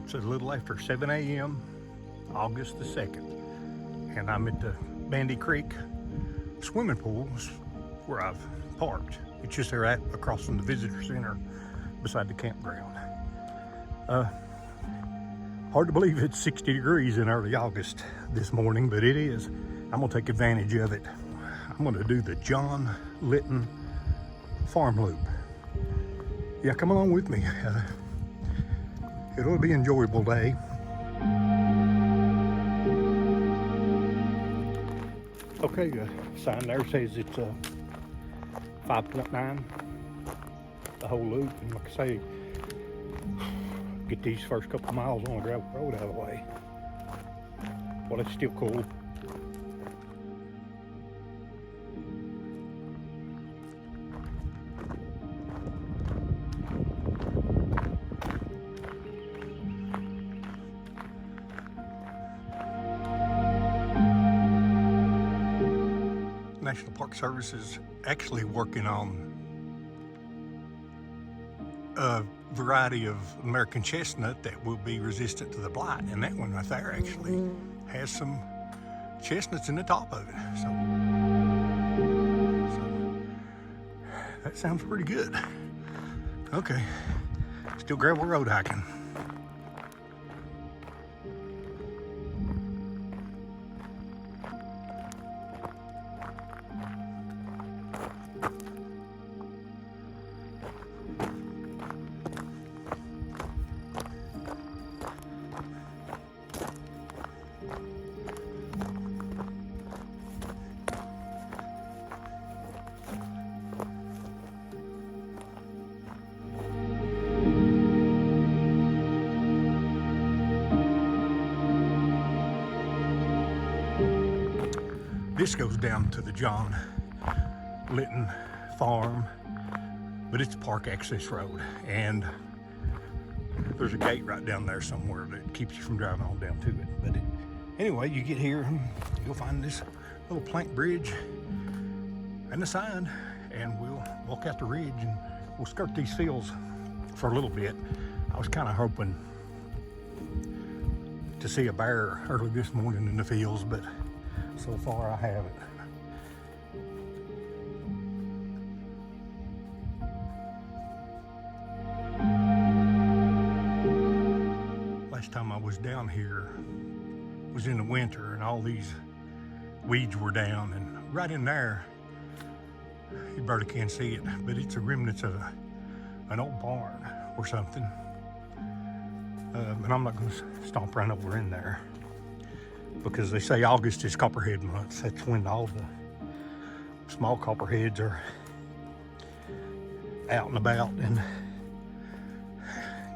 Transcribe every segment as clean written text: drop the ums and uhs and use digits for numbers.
It's a little after 7 a.m. August the 2nd, and I'm at the Bandy Creek swimming pools where I've parked. It's just there across from the visitor center beside the campground. Hard to believe it's 60 degrees in early August this morning, but it is. I'm gonna take advantage of it. I'm gonna do the John Litton Farm loop. Yeah, come along with me. It'll be an enjoyable day. Okay, the sign there says it's 5.9, the whole loop. And like I say, get these first couple miles on a gravel road out of the way. Well, it's still cool. National Park Service is actually working on a variety of American chestnut that will be resistant to the blight, and that one right there actually has some chestnuts in the top of it. So that sounds pretty good. Okay, still gravel road hiking. This goes down to the John Litton Farm, but it's a park access road, and there's a gate right down there somewhere that keeps you from driving on down to it. But anyway, you get here, you'll find this little plank bridge and the sign, and we'll walk out the ridge and we'll skirt these fields for a little bit. I was kind of hoping to see a bear early this morning in the fields, but so far I haven't. Last time I was down here was in the winter, and all these weeds were down, and right in there, you barely can't see it, but it's a remnants of an old barn or something. And I'm not gonna stomp right over in there, because they say August is copperhead month. That's when all the small copperheads are out and about and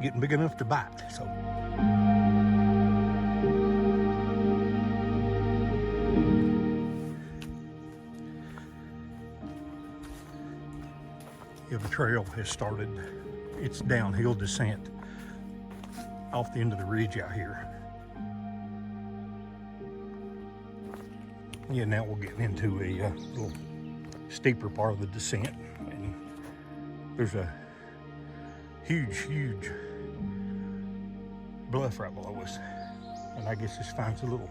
getting big enough to bite. So yeah, the trail has started its downhill descent off the end of the ridge out here. Yeah, now we're getting into a little steeper part of the descent, and there's a huge bluff right below us, and I guess this finds a little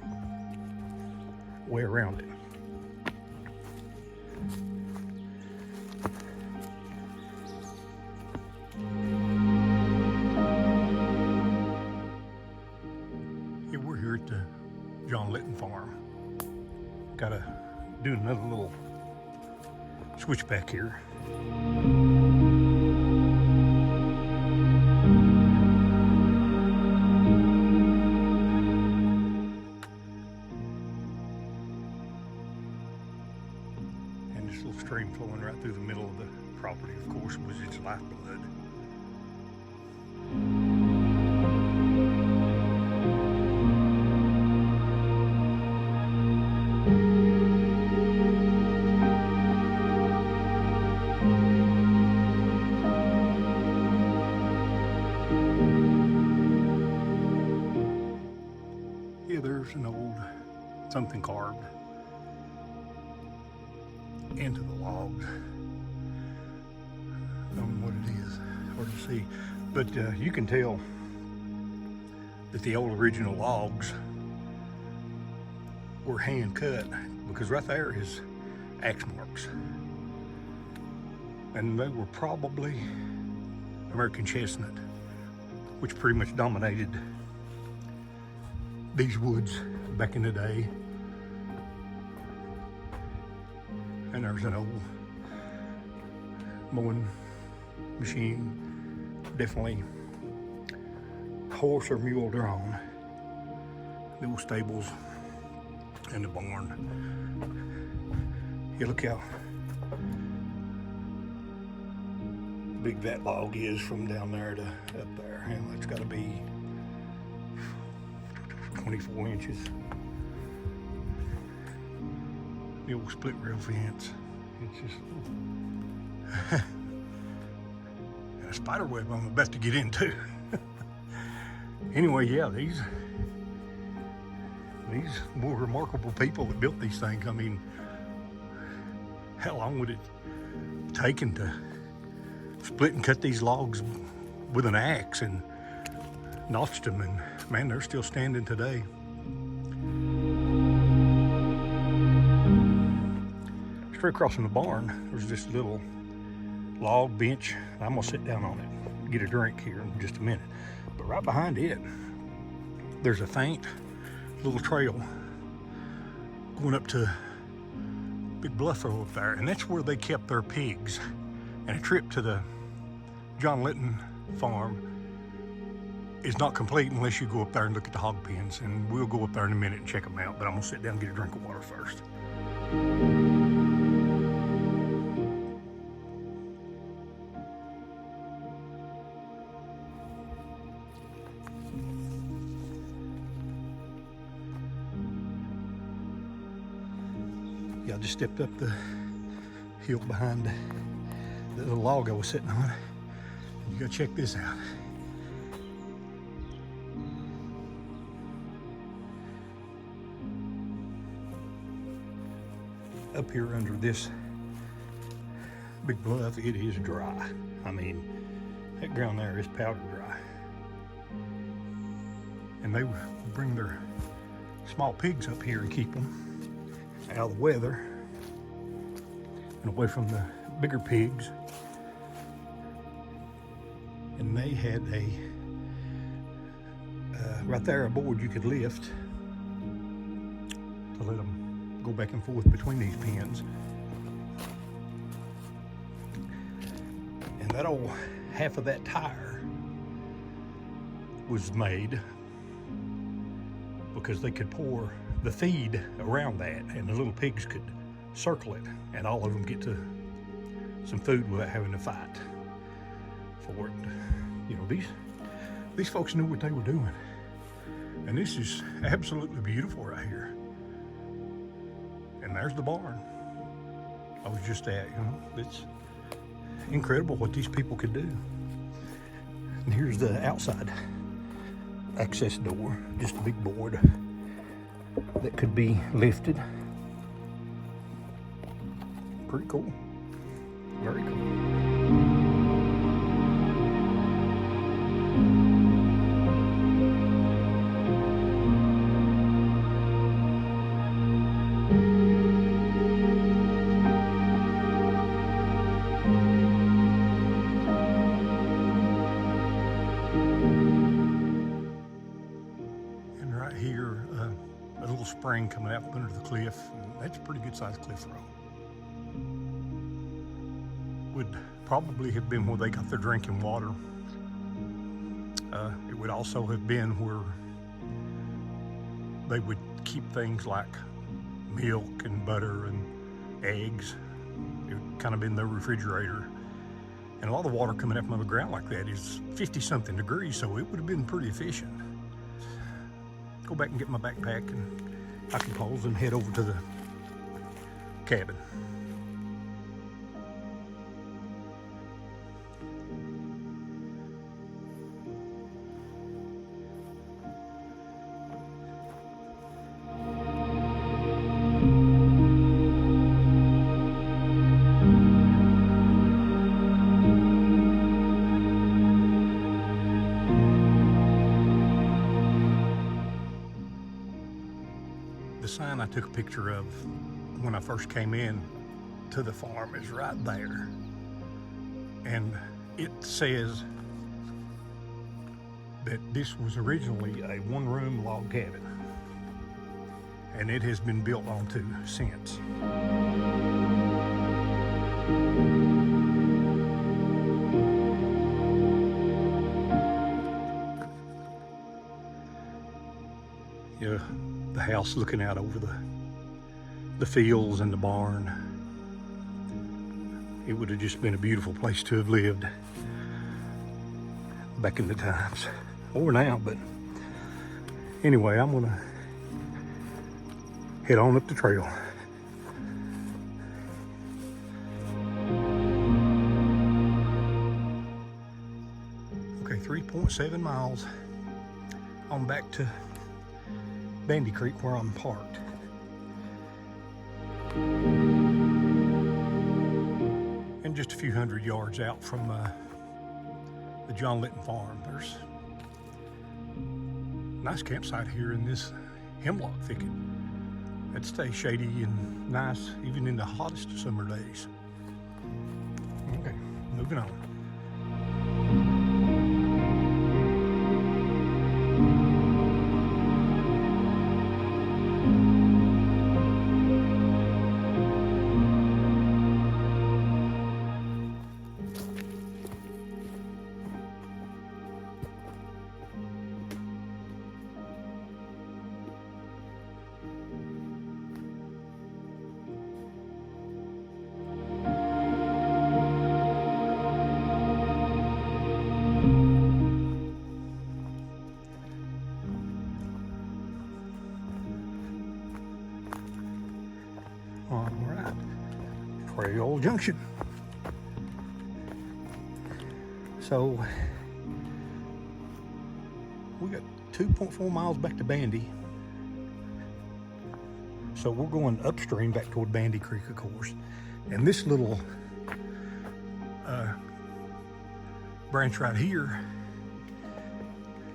way around it. Yeah, we're here at the John Litton Farm. Gotta do another little switchback here. And this little stream flowing right through the middle of the property, of course, was its lifeblood. There's an old something carved into the logs. I don't know what it is, hard to see, but you can tell that the old original logs were hand cut, because right there is axe marks. And they were probably American chestnut, which pretty much dominated these woods back in the day. And there's an old mowing machine, definitely horse or mule drawn. The old stables and the barn. Yeah, look how big that log is from down there to up there. And that's got to be 24 inches. The old split rail fence. It's just and a spider web I'm about to get into. Anyway, yeah, these were remarkable people that built these things. I mean, how long would it taken to split and cut these logs with an axe and notched them? And man, they're still standing today. Straight across from the barn, there's this little log bench. I'm gonna sit down on it, get a drink here in just a minute. But right behind it, there's a faint little trail going up to Big Bluff Road up there, and that's where they kept their pigs. And a trip to the John Litton Farm is not complete unless you go up there and look at the hog pens, and we'll go up there in a minute and check them out, but I'm gonna sit down and get a drink of water first. Yeah, I just stepped up the hill behind the little log I was sitting on. You gotta check this out. Up here under this big bluff, it is dry. I mean, that ground there is powder dry. And they would bring their small pigs up here and keep them out of the weather and away from the bigger pigs. And they had a right there a board you could lift to let them go back and forth between these pens. And that old half of that tire was made because they could pour the feed around that, and the little pigs could circle it, and all of them get to some food without having to fight for it. You know, these folks knew what they were doing, and this is absolutely beautiful right here. And there's the barn I was just at. You know, it's incredible what these people could do. And here's the outside access door, just a big board that could be lifted. Pretty cool. Very cool. A little spring coming out from under the cliff. That's a pretty good sized cliff road. Would probably have been where they got their drinking water. It would also have been where they would keep things like milk and butter and eggs. It would kind of been their refrigerator. And a lot of the water coming up from the ground like that is 50-something degrees, so it would have been pretty efficient. Go back and get my backpack, and I can pause and head over to the cabin. sign I took a picture of when I first came in to the farm is right there. And it says that this was originally a one-room log cabin, and it has been built onto since. Yeah, the house looking out over the fields and the barn. It would have just been a beautiful place to have lived back in the times, or now, but anyway, I'm gonna head on up the trail. Okay, 3.7 miles on back to Bandy Creek where I'm parked. And just a few hundred yards out from the John Litton Farm, there's a nice campsite here in this hemlock thicket that stays shady and nice even in the hottest of summer days. Okay, moving on. All right, Trail Junction. So we got 2.4 miles back to Bandy. So we're going upstream back toward Bandy Creek, of course. And this little branch right here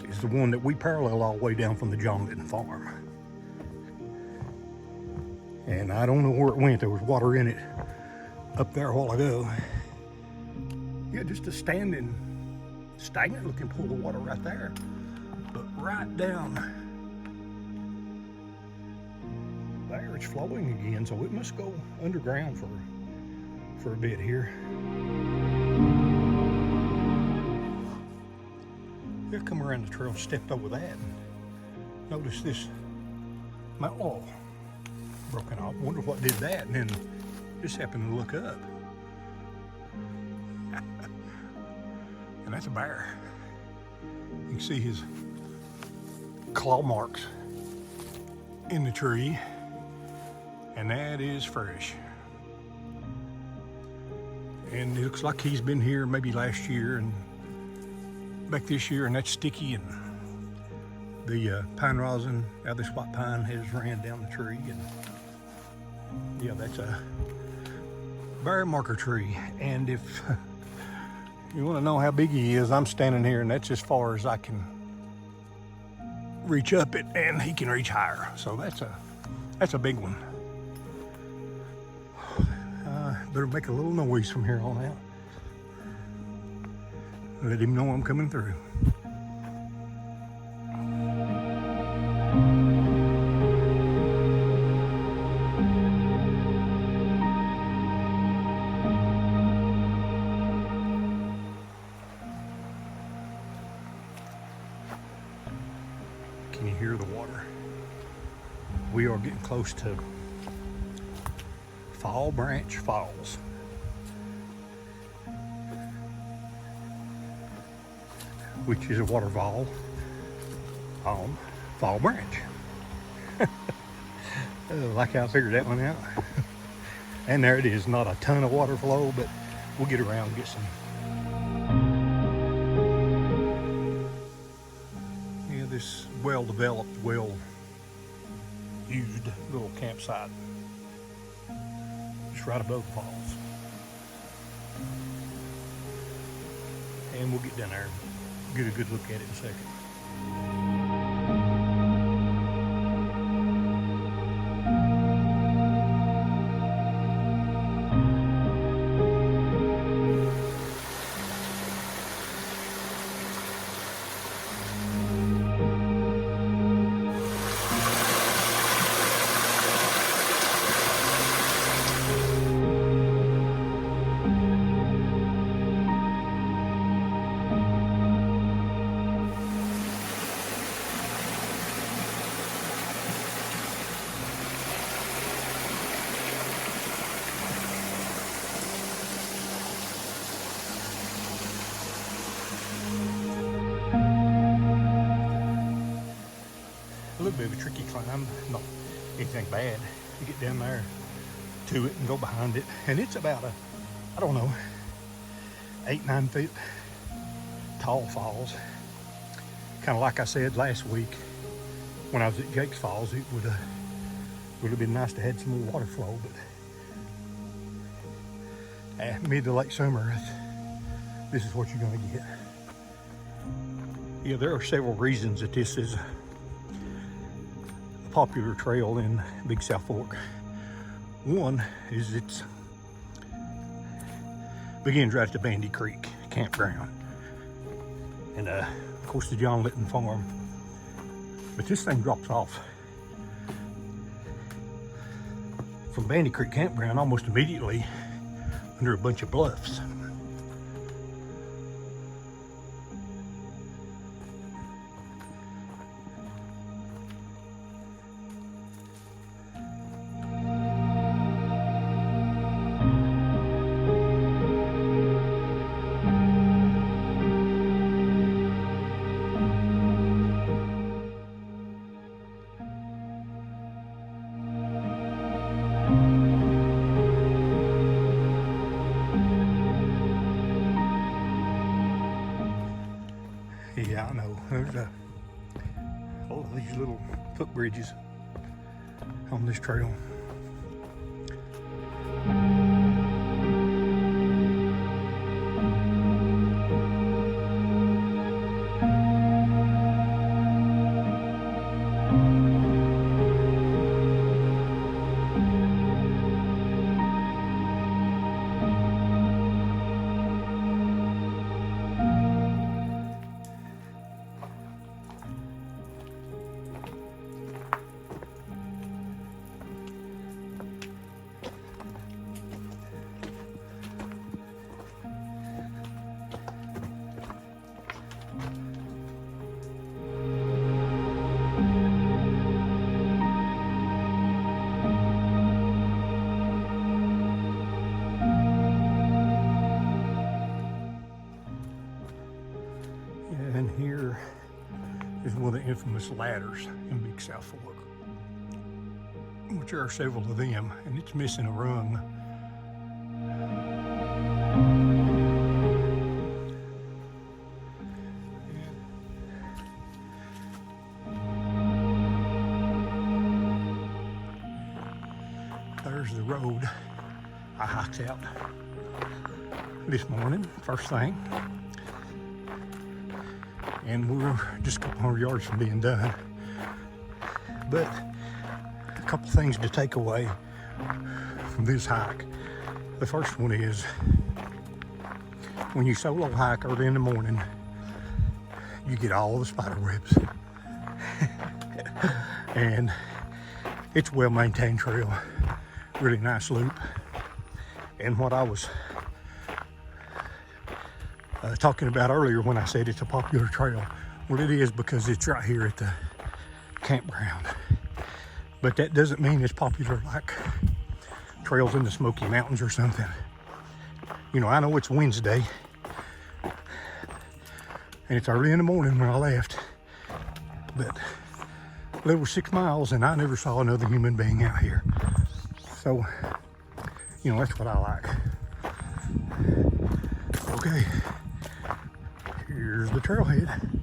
is the one that we parallel all the way down from the John Litton Farm. And I don't know where it went. There was water in it up there a while ago. Yeah, just a stagnant looking pool of water right there. But right down there, it's flowing again, so it must go underground for a bit here. Yeah, come around the trail, stepped over that, and notice this mountain wall broken off. Wonder what did that, and then just happened to look up. And that's a bear. You can see his claw marks in the tree, and that is fresh. And it looks like he's been here maybe last year and back this year, and that's sticky, and the pine rosin out of this white pine has ran down the tree, and yeah, that's a bear marker tree. And if you want to know how big he is, I'm standing here and that's as far as I can reach up it, and he can reach higher. So that's a big one. Better make a little noise from here on out. Let him know I'm coming through. Can you hear the water? We are getting close to Fall Branch Falls. Which is a waterfall on Fall Branch. Like how I figured that one out. And there it is, not a ton of water flow, but we'll get around and get some. Yeah, this well-developed, well-used little campsite just right above the falls. And we'll get down there and get a good look at it in a second. of a tricky climb, not anything bad. You get down there to it and go behind it, and it's about I don't know, 8-9 feet tall falls. Kind of like I said last week when I was at Jake's Falls, it would have been nice to have some more water flow, but mid to late summer, this is what you're going to get. Yeah, there are several reasons that this is a popular trail in Big South Fork. One is it's begins right at the Bandy Creek Campground, and of course the John Litton Farm. But this thing drops off from Bandy Creek Campground almost immediately under a bunch of bluffs. Yeah, I know. There's all of these little footbridges on this trail. And here is one of the infamous ladders in Big South Fork, which there are several of them, and it's missing a rung. There's the road I hiked out this morning, first thing. And we're just a couple hundred yards from being done. But a couple things to take away from this hike. The first one is when you solo hike early in the morning, you get all the spider webs. And it's a well-maintained trail, really nice loop. And what I was talking about earlier when I said it's a popular trail, well, it is because it's right here at the campground. But that doesn't mean it's popular like trails in the Smoky Mountains or something. You know, I know it's Wednesday and it's early in the morning when I left, but there were 6 miles and I never saw another human being out here. So, you know, that's what I like. Okay. Here's the trailhead.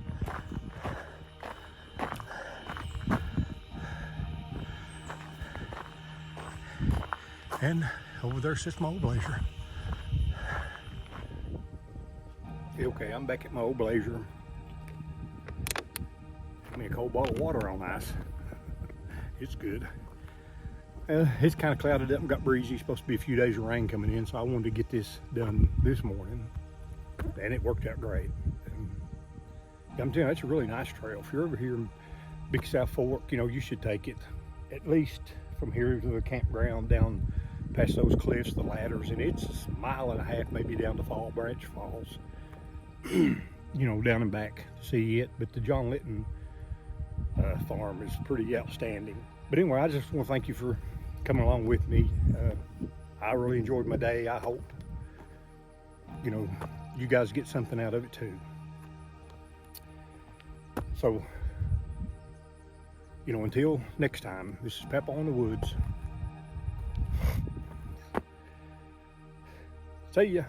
And over there sits my old blazer. Okay, I'm back at my old blazer. Give me a cold bottle of water on ice. It's good. It's kind of clouded up and got breezy. Supposed to be a few days of rain coming in, so I wanted to get this done this morning. And it worked out great. And I'm telling you, it's a really nice trail. If you're over here in Big South Fork, you know, you should take it at least from here to the campground down past those cliffs, the ladders, and it's a mile and a half maybe down to Fall Branch Falls. You know, down and back to see it. But the John Litton farm is pretty outstanding. But anyway, I just want to thank you for coming along with me. I really enjoyed my day. I hope, you know, you guys get something out of it too. So You know, until next time, this is Peppa on the Woods. See ya.